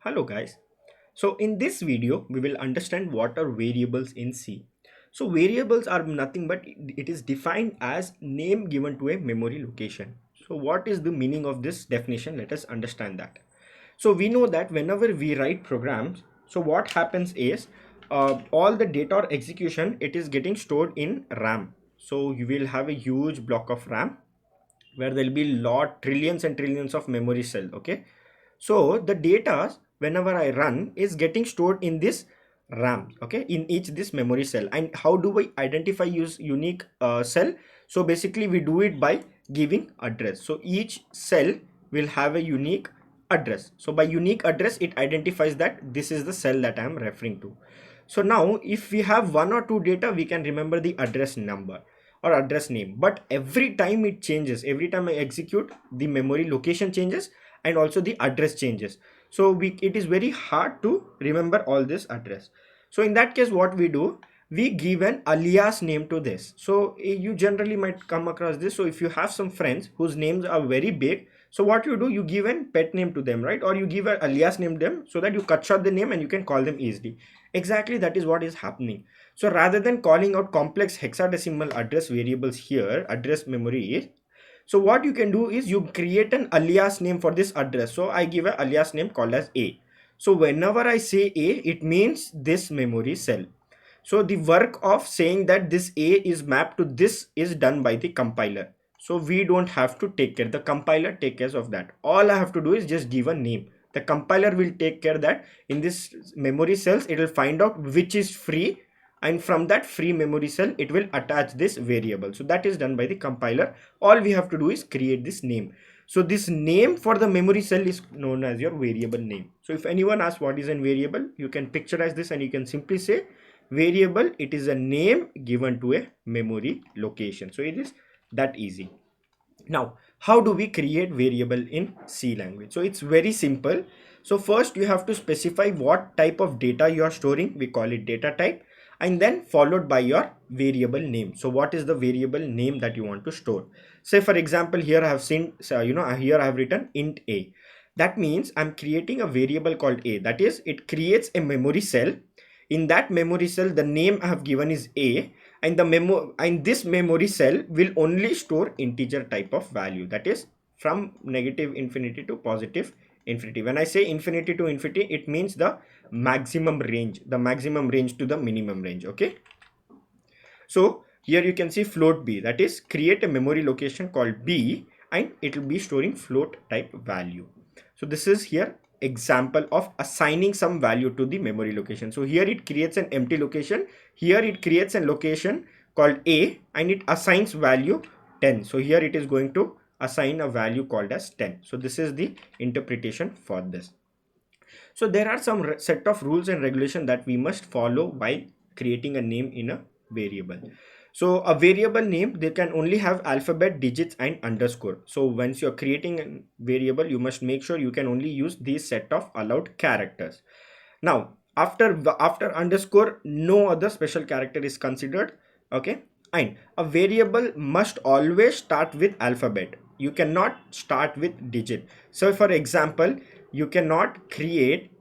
Hello guys. So in this video we will understand what are variables in C. So variables are nothing but it is defined as name given to a memory location. So what is the meaning of this definition? Let us understand that. So we know that whenever we write programs, so what happens is all the data or execution it is getting stored in RAM. So you will have a huge block of RAM where there will be lot trillions and trillions of memory cell. Okay, so the data whenever I run is getting stored in this RAM, okay, in each this memory cell. And how do we identify use unique cell? So basically we do it by giving address. So each cell will have a unique address. So by unique address it identifies that this is the cell that I am referring to. So now if we have one or two data, we can remember the address number or address name, but every time it changes, every time I execute, the memory location changes and also the address changes. So it is very hard to remember all this address. So in that case what we do, we give an alias name to this. So you generally might come across this. So if you have some friends whose names are very big, so what you do, you give an pet name to them, right? Or you give an alias name to them so that you cut short the name and you can call them easily. Exactly, that is what is happening. So rather than calling out complex hexadecimal address variables here, address memory, so what you can do is you create an alias name for this address. So I give an alias name called as A. So whenever I say A, it means this memory cell. So the work of saying that this A is mapped to this is done by the compiler. So we don't have to take care. The compiler take care of that. All I have to do is just give a name. The compiler will take care that in this memory cells, it will find out which is free, and from that free memory cell it will attach this variable. So that is done by the compiler. All we have to do is create this name. So this name for the memory cell is known as your variable name. So if anyone asks what is a variable, you can picturize this and you can simply say variable, it is a name given to a memory location. So it is that easy. Now how do we create variable in C language? So it's very simple. So first you have to specify what type of data you are storing. We call it data type, and then followed by your variable name. So what is the variable name that you want to store? Say for example, here I have seen, so here I have written int a. That means I'm creating a variable called a. That is, it creates a memory cell. In that memory cell, the name I have given is a, and this memory cell will only store integer type of value, that is from negative infinity to positive infinity. When I say infinity to infinity, it means the maximum range to the minimum range. Okay, so here you can see float b, that is create a memory location called b and it will be storing float type value. So this is here example of assigning some value to the memory location. So here it creates an empty location, here it creates a location called a and it assigns value 10. So here it is going to assign a value called as 10. So this is the interpretation for this. So there are some set of rules and regulation that we must follow while creating a name in a variable. So a variable name, they can only have alphabet, digits and underscore. So once you're creating a variable, you must make sure you can only use these set of allowed characters. Now after underscore, no other special character is considered. Okay, and a variable must always start with alphabet. You cannot start with digit. So for example, you cannot create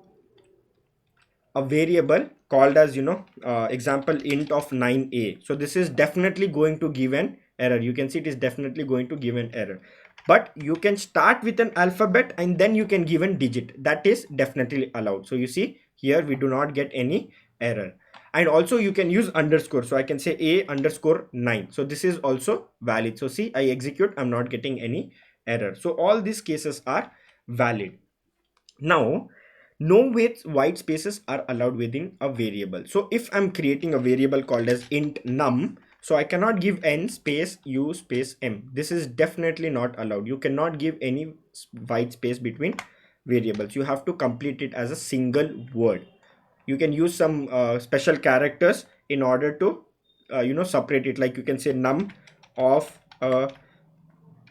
a variable called as example int of 9a. So this is definitely going to give an error. You can see it is definitely going to give an error, but you can start with an alphabet and then you can give a digit. That is definitely allowed. So you see here we do not get any error. And also you can use underscore. So I can say a underscore 9. So this is also valid. So see, I execute, I'm not getting any error. So all these cases are valid. Now no white spaces are allowed within a variable. So if I'm creating a variable called as int num, so I cannot give n space u space m. This is definitely not allowed. You cannot give any white space between variables. You have to complete it as a single word. You can use some special characters in order to separate it. Like you can say num of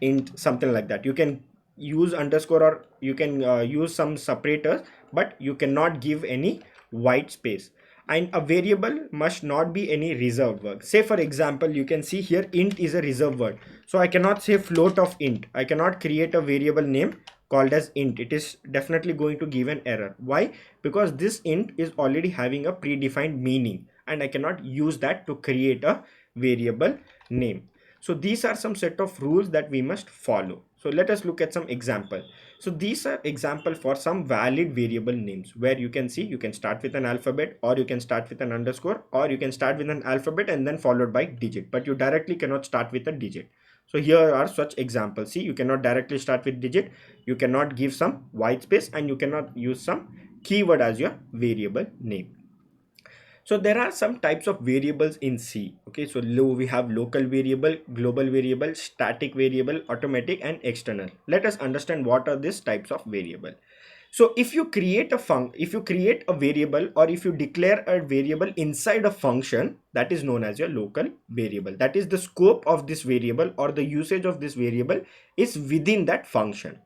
int, something like that. You can use underscore or you can use some separators, but you cannot give any white space. And a variable must not be any reserved word. Say for example, you can see here int is a reserved word, so I cannot say float of int. I cannot create a variable name called as int, it is definitely going to give an error. Why? Because this int is already having a predefined meaning and I cannot use that to create a variable name. So these are some set of rules that we must follow. So let us look at some example. So these are example for some valid variable names, where you can see you can start with an alphabet, or you can start with an underscore, or you can start with an alphabet and then followed by digit, but you directly cannot start with a digit. So here are such examples. See, you cannot directly start with digit, you cannot give some white space, and you cannot use some keyword as your variable name. So there are some types of variables in C. Okay, so we have local variable, global variable, static variable, automatic, and external. Let us understand what are these types of variable. So if you create a variable, or if you declare a variable inside a function, that is known as your local variable. That is, the scope of this variable or the usage of this variable is within that function.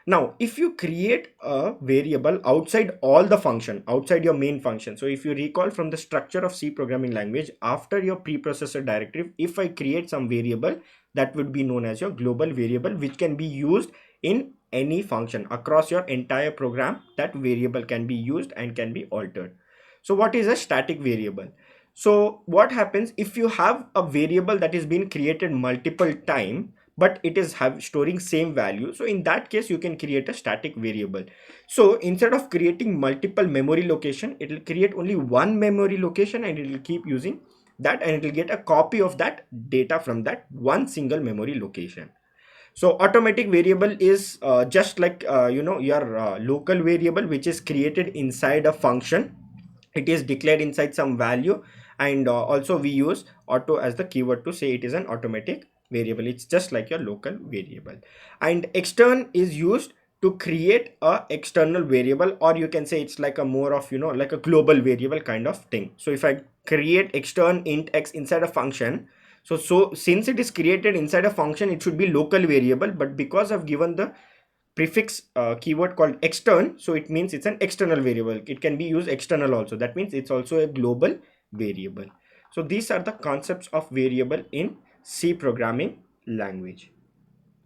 Now, if you create a variable outside all the function, outside your main function. So if you recall from the structure of C programming language, after your preprocessor directive, if I create some variable, that would be known as your global variable, which can be used in any function across your entire program. That variable can be used and can be altered. So what is a static variable? So what happens if you have a variable that is being created multiple time, but it is storing same value? So in that case, you can create a static variable. So instead of creating multiple memory location, it will create only one memory location, and it will keep using that, and it will get a copy of that data from that one single memory location. So automatic variable is just like your local variable, which is created inside a function. It is declared inside some value, and also we use auto as the keyword to say it is an automatic variable. It's just like your local variable. And extern is used to create a external variable, or you can say it's like a more of like a global variable kind of thing. So if I create extern int x inside a function, so since it is created inside a function, it should be local variable, but because I've given the prefix keyword called extern, so it means it's an external variable. It can be used external also. That means it's also a global variable. So these are the concepts of variable in C programming language.